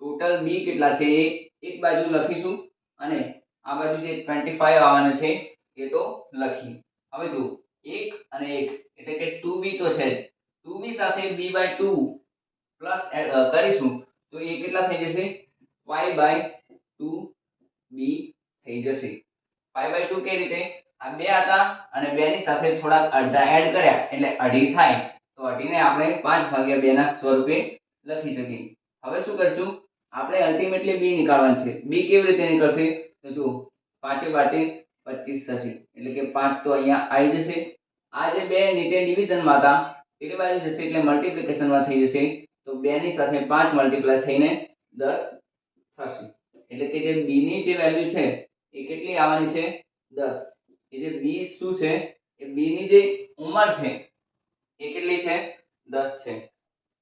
ટોટલ b કેટલા છે એ એક બાજુ લખીશું અને આ બાજુ જે 25 આવવાના છે એ તો લખીએ. હવે જુઓ 1 અને 1 એટલે કે 2b તો છે જ. 2b સાથે b/2 પ્લસ કરીશું તો એ કેટલા થઈ જશે, 5/2b થઈ જશે. 5/2 કઈ રીતે, આ 2 હતા અને 2 ની સાથે થોડા અડધા એડ કર્યા એટલે અઢી થાય. તો અઢીને આપણે 5/2 ના સ્વરૂપે લખી શકીએ. હવે શું કરશું, આપણે અલ્ટિમેટલી b નીકાળવાનું છે. b કેવી રીતે નીકળશે, તો જુઓ 5 × 5 = 25 થશે. એટલે કે 5 તો અહીંયા આવી જશે. આ જે બે નીચે ડિવિઝનમાં હતા પેલી બાજુ જશે એટલે મલ્ટીપ્લિકેશનમાં થઈ જશે. તો 2 ની સાથે 5 મલ્ટીપ્લાય થઈને 10 થશે. એટલે કે જે b ની જે વેલ્યુ છે એ કેટલી આવવાની છે, 10. એ જે b શું છે, એ b ની જે ઉંમર છે એ કેટલી છે, 10 છે.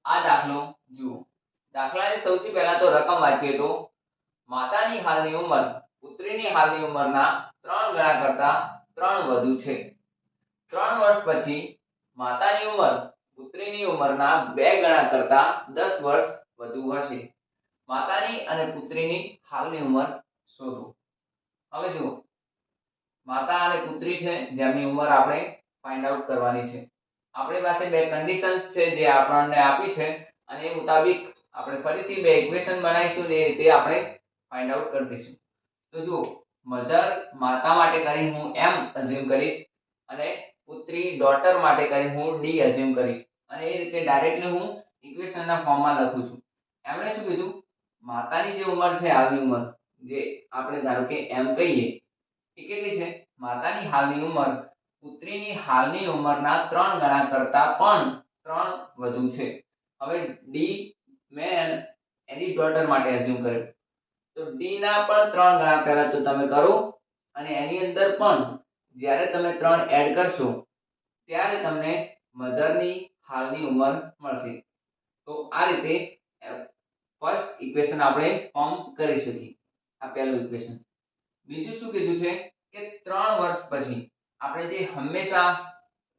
આ દાખલો જુઓ. દાખલાની સૌથી પહેલા તો રકમ વાંચીએ તો માતાની હાલની ઉંમર પુત્રીની હાલની ઉંમરના 3 ગણા કરતા 3 વધુ છે. 3 વર્ષ પછી માતાની ઉંમર પુત્રીની ઉંમરના 2 ગણા કરતા 10 વર્ષ વધુ હશે. માતાની અને પુત્રીની હાલની ઉંમર શોધો. હવે જુઓ માતા અને પુત્રી છે જેમની ઉંમર આપણે ફાઇન્ડ આઉટ કરવાની છે. આપણી પાસે બે કન્ડિશન્સ છે જે આપણને આપી છે અને એ મુતાબિક આપણે ફરીથી બે ઇક્વેશન બનાવીશું ને એ રીતે આપણે ફાઇન્ડ આઉટ કરી દઈશું. તો જુઓ મધર માતા માટે કરી હું m અઝ્યુમ કરીશ અને પુત્રી ડોટર માટે કરી હું d અઝ્યુમ કરીશ અને એ રીતે ડાયરેક્ટલી હું ઇક્વેશનના ફોર્મમાં લખું છું. એમણે શું કીધું, માતાની જે ઉંમર છે, હાલની ઉંમર જે આપણે ધારો કે એમ કહીએ, એ કેટલી છે? માતાની હાલની ઉંમર પુત્રીની હાલની ઉંમરના 3 ગણા કરતા પણ 3 વધુ છે. હવે ડી મેં એની ડોટર માટે એઝ્યુમ કર્યું, તો ડી ના પણ 3 ગણા પહેલા તો તમે કરો, અને એની અંદર પણ જ્યારે તમે 3 એડ કરશો ત્યારે તમને મધરની હાલની ઉંમર મળશે. તો આ રીતે ફર્સ્ટ ઇક્વેશન આપણે ફોર્મ કરી શકીએ. આ પહેલું ઇક્વેશન. બીજું શું કીધું છે કે 3 વર્ષ પછી, આપણે જે હંમેશા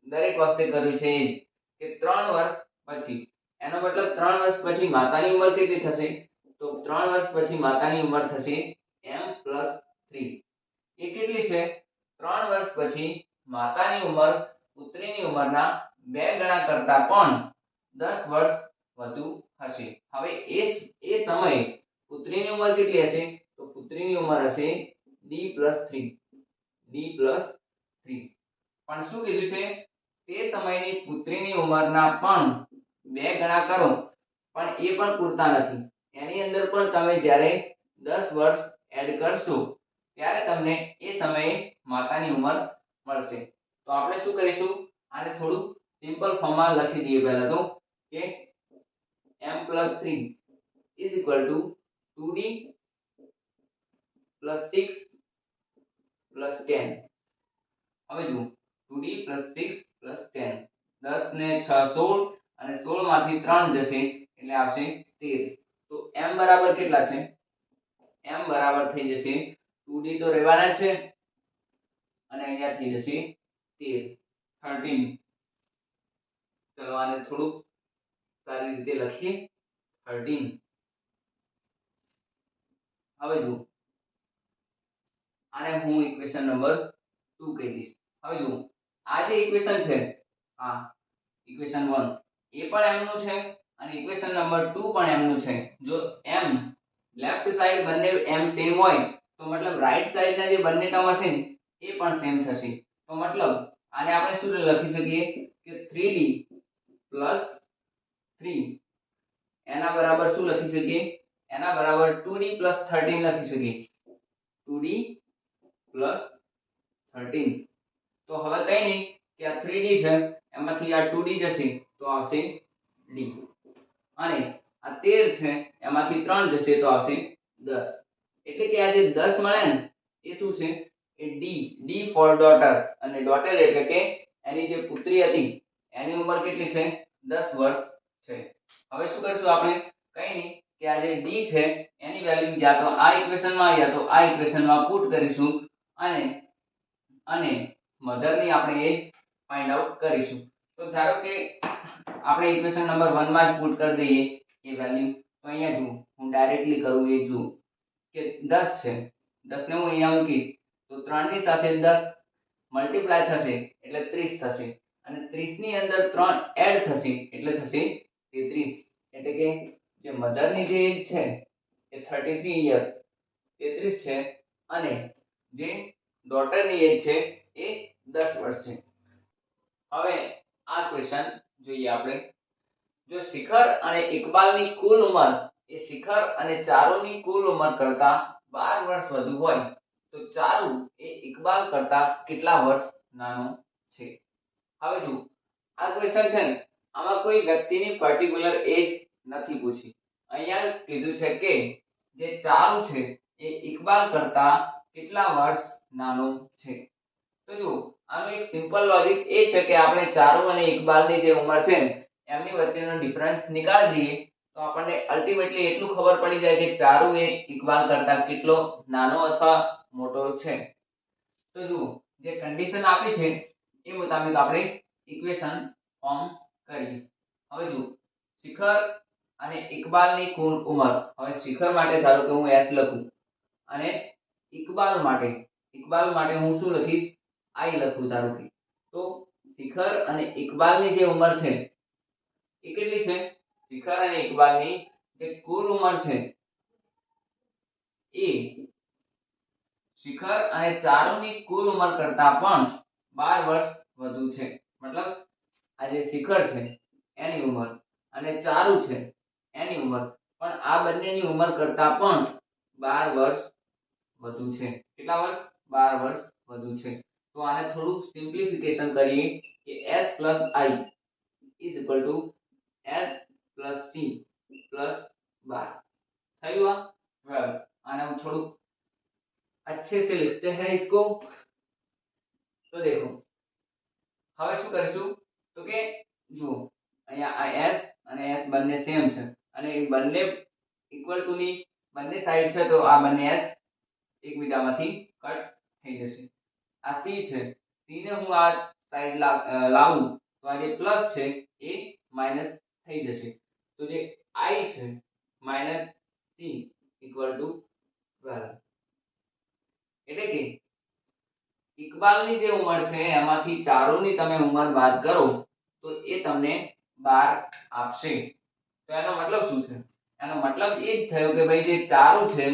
દરેક વખતે કર્યું છે એ કે 3 વર્ષ પછી, એનો મતલબ 3 વર્ષ પછી માતાની ઉંમર કેટલી થશે? તો 3 વર્ષ પછી માતાની ઉંમર થશે m+3. એ કેટલી છે? 3 વર્ષ પછી માતાની ઉંમર પુત્રીની ઉંમરના 2 ગણા કરતા પણ 10 વર્ષ વધુ હશે. હવે એ સમયે પુત્રીની ઉંમર કેટલી હશે? તો પુત્રીની ઉંમર હશે d+3. પણ શું કીધું છે? તે સમયની પુત્રીની ઉંમરના પણ 2 ગણા કરો, પણ એ પણ પૂરતા નથી. એની અંદર પણ તમે જ્યારે 10 વર્ષ એડ કરશો ત્યારે તમને એ સમયે માતાની ઉંમર મળશે. તો આપણે શું કરીશું? આને થોડું સિમ્પલ ફોર્મમાં લખી દઈએ પહેલા તો, કે m+3 is equal to 2d plus 6 plus 10. હવે જુઓ, 2d plus 6 plus 10, 10 ને 6 16, અને 16 માંથી 3 જશે એટલે આવશે 13. તો m બરાબર કેટલા છે? m બરાબર થઈ જશે 2d તો રહેવાના જ છે, અને અહીંયા થઈ જશે 13. ચલો આને થોડું સારી રીતે લખીએ. 13. હવે જુઓ, આને હું ઇક્વેશન નંબર 2 કહી દઈશ. હવે જુઓ, આ જે ઇક્વેશન છે, આ ઇક્વેશન 1 એ પણ m નું છે, અને ઇક્વેશન નંબર 2 પણ m નું છે. જો m લેફ્ટ સાઈડ બંને m સેમ હોય તો મતલબ રાઈટ સાઈડના જે બંને ટર્મ હશે ને એ પણ સેમ થશે. તો મતલબ આને આપણે શું લખી શકીએ કે 3d plus 3 એના બરાબર શું લખી શકીએ? એના બરાબર 2d plus 13 લખી શકીએ. 2d plus 13. તો હવે કઈ નહીં કે આ 3d છે, એમાંથી આ 2d જશે તો આવશે d, અને આ 13 છે એમાંથી 3 જશે તો આવશે 10. એટલે કે આ જે 10 મળે ને એ શું છે? એ d ફોર ડોટર, અને ડોટર એટલે કે એની જે પુત્રી હતી એની ઉંમર કેટલી છે? 10 વર્ષ છે. હવે શું કરશું આપણે? કઈ નહીં કે આ જે d છે એની વેલ્યુ યા તો આ ઇક્વેશનમાં યા તો આ ઇક્વેશનમાં પુટ કરીશું, અને મધરની આપણે એજ ફાઇન્ડ આઉટ કરીશું. તો ધારો કે આપણે ઇક્વેશન નંબર 1 માં જ પુટ કરી દઈએ એ વેલ્યુ. તો અહીંયા જુઓ, હું ડાયરેક્ટલી કરું એ જુઓ કે 10 છે, 10 ને હું અહીંયા મૂકીશ તો 3 ની સાથે 10 મલ્ટીપ્લાય થશે એટલે 30 થશે, અને 30 ની અંદર 3 એડ થશે એટલે થશે 33. એટલે કે જે મધરની જે એજ છે એ 33 યર્સ 33 છે, અને જે ડોટરની એજ છે એ 10 વર્ષ છે. હવે આ ક્વેશ્ચન જોઈએ આપણે. જો શિખર અને ઇકબાલની કુલ ઉંમર એ શિખર અને ચારુની કુલ ઉંમર કરતા 12 વર્ષ વધુ હોય તો ચારુ એ ઇકબાલ કરતા કેટલા વર્ષ નાનો છે? હવે જુઓ, આ ક્વેશ્ચન છે ને, આમાં કોઈ વ્યક્તિની પર્ટિક્યુલર એજ નથી પૂછી. અહીંયા કીધું છે કે જે ચારુ છે એ ઇકબાલ કરતા કેટલા વર્ષ નાનો છે. તો જુઓ, આનું એક સિમ્પલ લોજિક એ છે કે આપણે ચારુ અને ઇકબાલની જે ઉંમર છે એમની વચ્ચેનો ડિફરન્સ નીકાળી દઈએ તો આપણને અલ્ટિમેટલી એટલું ખબર પડી જાય કે ચારુ એ ઇકબાલ કરતા કેટલો નાનો અથવા મોટો છે. તો જુઓ, જે કન્ડિશન આપી છે એ મુતાબિક આપણે ઇક્વેશન ફોર્મ કરીએ. હવે જુઓ, શિખર અને ઇકબાલની કુલ ઉંમર. હવે શિખર માટે ધારો કે હું s લખું, અને ઇકબાલ માટે હું શું લખીશ? i લખું ધારો કે. તો શિખર અને ઇકબાલની જે ઉંમર છે એ કેટલી છે? શિખર અને ઇકબાલની જે કુલ ઉંમર છે એ શિખર અને ચારુની કુલ ઉંમર કરતા પણ 12 વર્ષ વધુ છે. મતલબ આ જે શિખર છે એની ઉંમર અને ચારુ છે એની ઉંમર પણ આ બંનેની ઉંમર કરતા પણ 12 વર્ષ વધુ છે. કેટલા વર્ષ? 12 વર્ષ વધુ છે. તો આને થોડું સિમ્પ્લિફિકેશન કરીએ કે s + i = s + c + 12 થયું આ? બરાબર. આને हम થોડું अच्छे से लिखते हैं इसको. तो देखो હવે શું કરીશું તો કે જુઓ અહીંયા આ s અને s બંને સેમ છે અને એ બંને ઇક્વલ ટુ ની બંને સાઈડ છે તો આ બંને s એકબીજામાંથી કટ થઈ જશે. આ c છે, c ને હું આ સાઈડ લાવું તો આ જે પ્લસ છે એ માઈનસ થઈ જશે. તો જે i છે - c = 12. એટલે કે ઇકબાલની જે ઉંમર છે એમાંથી ચારુની તમે ઉંમર બાદ કરો તો એ તમને 12 આપશે. તો એનો મતલબ શું છે? એનો મતલબ એ જ થયો કે ભાઈ જે ચારુ છે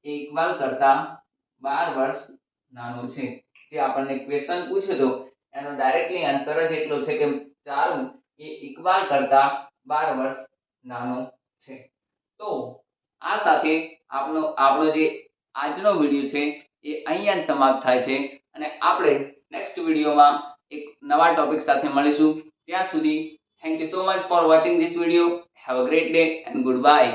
એ ઇકબાલ કરતા 12 વર્ષ નાનો છે. જે આપણને ક્વેશ્ચન પૂછ્યો તો એનો ડાયરેક્ટલી આન્સર જ એટલો છે કે ચારુ એ ઇકબાલ કરતા 12 વર્ષ નાનો છે. તો આ સાથે આપણો જે આજનો વિડિયો છે એ અહીંયા જ સમાપ્ત થાય છે અને આપણે નેક્સ્ટ વિડિયોમાં એક નવા ટોપિક સાથે મળીશું. ત્યાં સુધી thank you so much for watching this video. Have a great day and good bye.